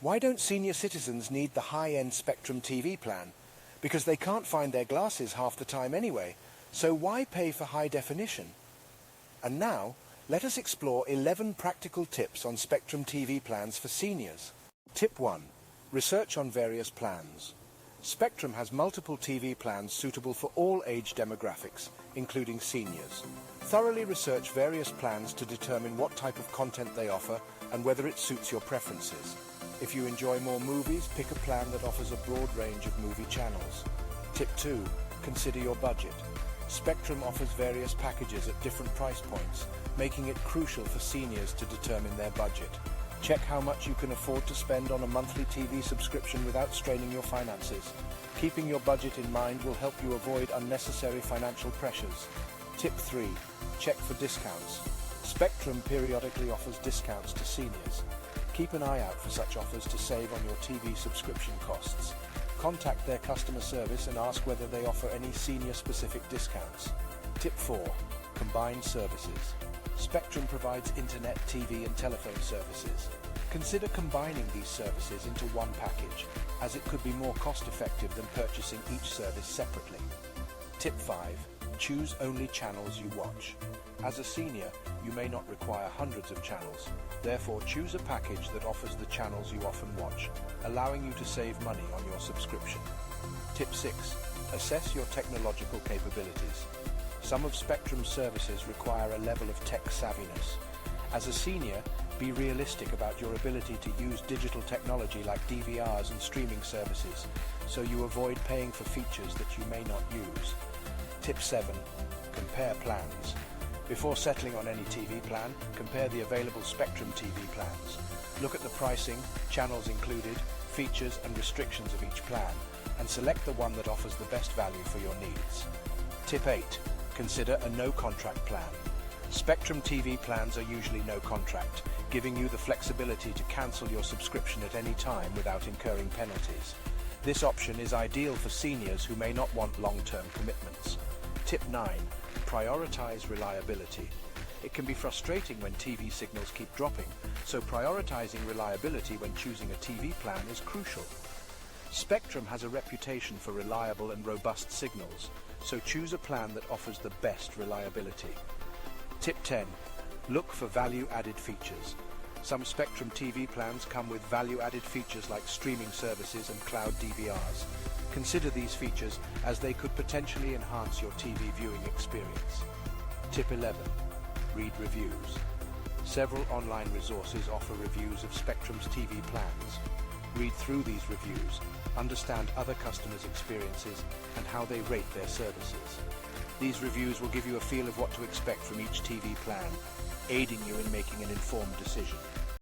Why don't senior citizens need the high-end Spectrum TV plan? Because they can't find their glasses half the time anyway, so why pay for high definition? And now, let us explore 11 practical tips on Spectrum TV plans for seniors. Tip 1. Research on various plans. Spectrum has multiple TV plans suitable for all age demographics, including seniors. Thoroughly research various plans to determine what type of content they offer and whether it suits your preferences. If you enjoy more movies, pick a plan that offers a broad range of movie channels. Tip 2. Consider your budget. Spectrum offers various packages at different price points, making it crucial for seniors to determine their budget. Check how much you can afford to spend on a monthly TV subscription without straining your finances. Keeping your budget in mind will help you avoid unnecessary financial pressures. Tip 3. Check for discounts. Spectrum periodically offers discounts to seniors. Keep an eye out for such offers to save on your TV subscription costs. Contact their customer service and ask whether they offer any senior-specific discounts. Tip 4. Combined services. Spectrum provides internet, TV and telephone services. Consider combining these services into one package, as it could be more cost-effective than purchasing each service separately. Tip 5. Choose only channels you watch. As a senior, you may not require hundreds of channels. Therefore, choose a package that offers the channels you often watch, allowing you to save money on your subscription. Tip 6. Assess your technological capabilities. Some of Spectrum's services require a level of tech savviness. As a senior, be realistic about your ability to use digital technology like DVRs and streaming services, so you avoid paying for features that you may not use. Tip 7. Compare plans. Before settling on any TV plan, compare the available Spectrum TV plans. Look at the pricing, channels included, features and restrictions of each plan, and select the one that offers the best value for your needs. Tip 8. Consider a no-contract plan. Spectrum TV plans are usually no contract, giving you the flexibility to cancel your subscription at any time without incurring penalties. This option is ideal for seniors who may not want long-term commitments. Tip 9. Prioritize reliability. It can be frustrating when TV signals keep dropping, so prioritizing reliability when choosing a TV plan is crucial. Spectrum has a reputation for reliable and robust signals, so choose a plan that offers the best reliability. Tip 10. Look for value-added features. Some Spectrum TV plans come with value-added features like streaming services and cloud DVRs. Consider these features as they could potentially enhance your TV viewing experience. Tip 11. Read reviews. Several online resources offer reviews of Spectrum's TV plans. Read through these reviews, understand other customers' experiences and how they rate their services. These reviews will give you a feel of what to expect from each TV plan, aiding you in making an informed decision.